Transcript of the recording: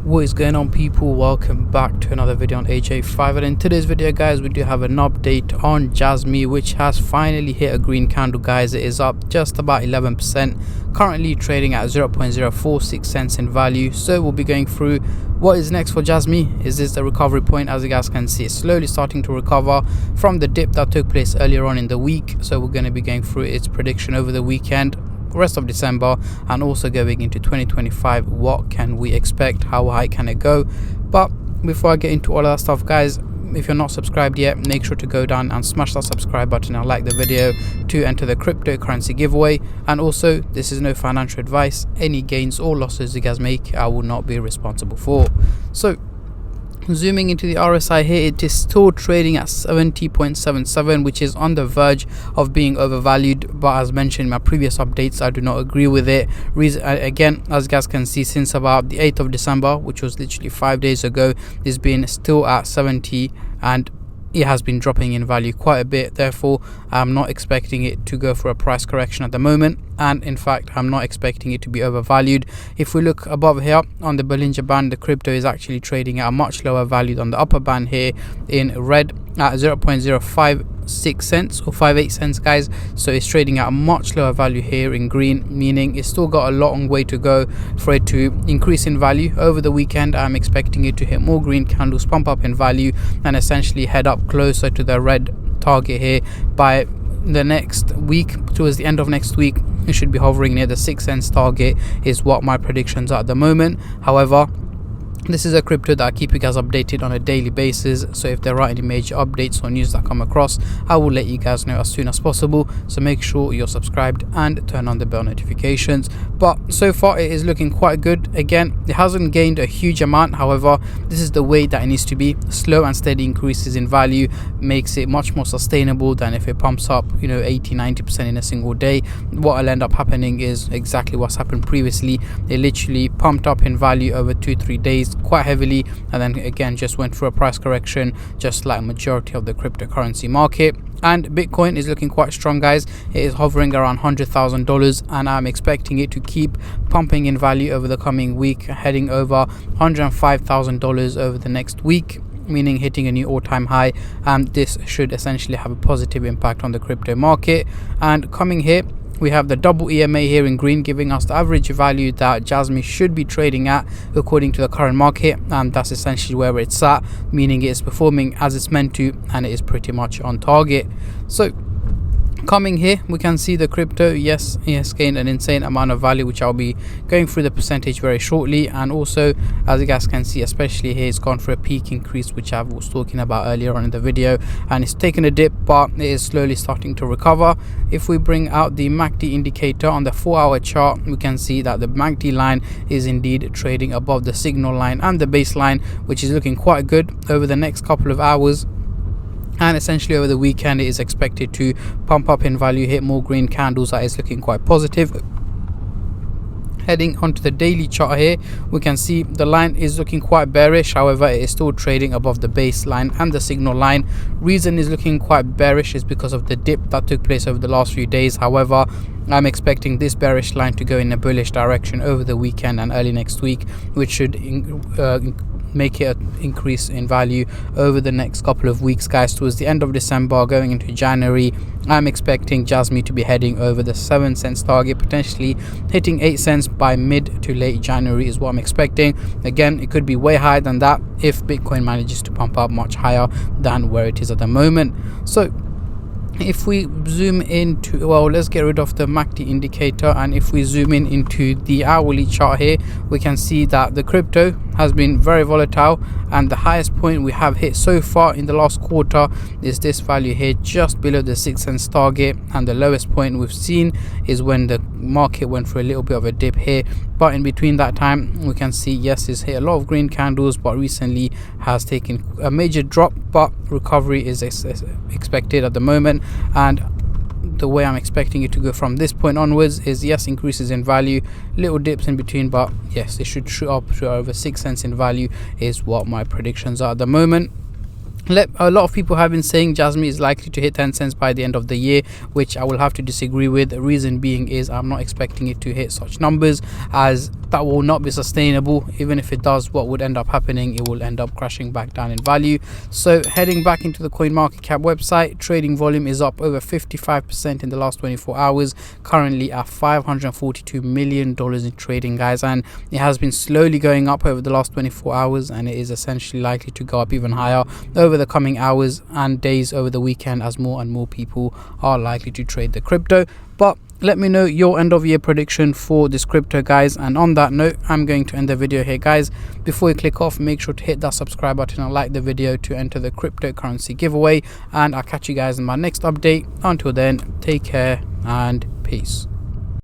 What is going on, people? Welcome back to another video on AJ5, and in today's video, guys, we do have an update on Jasmy, which has finally hit a green candle, guys. It is up just about 11%, currently trading at 0.046 cents in value. So we'll be going through what is next for Jasmy. Is this the recovery point? As you guys can see, it's slowly starting to recover from the dip that took place earlier on in the week. So we're going to be going through its prediction over the weekend, rest of December, and also going into 2025. What can we expect? How high can it go? But before I get into all of that stuff, guys, if you're not subscribed yet, make sure to go down and smash that subscribe button and like the video to enter the cryptocurrency giveaway. And also, this is no financial advice. Any gains or losses you guys make, I will not be responsible for. So zooming into the RSI here, it is still trading at 70.77, which is on the verge of being overvalued. But as mentioned in my previous updates, I do not agree with it. Again, as you guys can see, since about the 8th of December, which was literally 5 days ago, it's been still at 70, and it has been dropping in value quite a bit. Therefore, I'm not expecting it to go for a price correction at the moment, and in fact, I'm not expecting it to be overvalued. If we look above here on the Bollinger Band, the crypto is actually trading at a much lower value than the upper band here in red at 0.056 cents or 58 cents, guys. So it's trading at a much lower value here in green, meaning it's still got a long way to go for it to increase in value. Over the weekend, I'm expecting it to hit more green candles, pump up in value, and essentially head up closer to the red target here. By the next week, towards the end of next week, it should be hovering near the 6 cents target, is what my predictions are at the moment. However, this is a crypto that I keep you guys updated on a daily basis, so if there are any major updates or news that come across, I will let you guys know as soon as possible. So make sure you're subscribed and turn on the bell notifications. But so far it is looking quite good. Again, it hasn't gained a huge amount. However, this is the way that it needs to be. Slow and steady increases in value makes it much more sustainable than if it pumps up 80-90% in a single day. What will end up happening is exactly what's happened previously. It literally pumped up in value over 2-3 days quite heavily, and then again just went through a price correction, just like majority of the cryptocurrency market. And Bitcoin is looking quite strong, guys. It is hovering around $100,000, and I'm expecting it to keep pumping in value over the coming week, heading over $105,000 over the next week, meaning hitting a new all-time high. And this should essentially have a positive impact on the crypto market. And coming here, we have the double EMA here in green, giving us the average value that Jasmy should be trading at according to the current market, and that's essentially where it's at, meaning it is performing as it's meant to, and it is pretty much on target. So coming here, we can see the crypto, yes, it has gained an insane amount of value, which I'll be going through the percentage very shortly. And also, as you guys can see, especially here, it's gone for a peak increase, which I was talking about earlier on in the video, and it's taken a dip, but it is slowly starting to recover. If we bring out the MACD indicator on the 4-hour chart, we can see that the MACD line is indeed trading above the signal line and the baseline, which is looking quite good over the next couple of hours. And essentially over the weekend, it is expected to pump up in value, hit more green candles. That is looking quite positive. Heading onto the daily chart here, we can see the line is looking quite bearish. However, it is still trading above the baseline and the signal line. Reason is looking quite bearish is because of the dip that took place over the last few days. However, I'm expecting this bearish line to go in a bullish direction over the weekend and early next week, which should make it an increase in value over the next couple of weeks, guys. Towards the end of December, going into January, I'm expecting Jasmy to be heading over the 7 cents target, potentially hitting 8 cents by mid to late January is what I'm expecting. Again, it could be way higher than that if Bitcoin manages to pump up much higher than where it is at the moment. So if we zoom into, well, let's get rid of the MACD indicator, and if we zoom in into the hourly chart here, we can see that the crypto has been very volatile, and the highest point we have hit so far in the last quarter is this value here, just below the 6 cents target, and the lowest point we've seen is when the market went for a little bit of a dip here. But in between that time, we can see, yes, it's hit a lot of green candles, but recently has taken a major drop, but recovery is expected at the moment. And the way I'm expecting it to go from this point onwards is, yes, increases in value, little dips in between, but yes, it should shoot up to over 6 cents in value is what my predictions are at the moment. A lot of people have been saying Jasmy is likely to hit 10 cents by the end of the year, which I will have to disagree with. The reason being is I'm not expecting it to hit such numbers, as that will not be sustainable. Even if it does, what would end up happening, it will end up crashing back down in value. So heading back into the CoinMarketCap website, trading volume is up over 55% in the last 24 hours, currently at $542 million in trading, guys, and it has been slowly going up over the last 24 hours, and it is essentially likely to go up even higher over the coming hours and days over the weekend, as more and more people are likely to trade the crypto. But let me know your end of year prediction for this crypto, guys. And on that note, I'm going to end the video here, guys. Before you click off, make sure to hit that subscribe button and like the video to enter the cryptocurrency giveaway, and I'll catch you guys in my next update. Until then, take care and peace.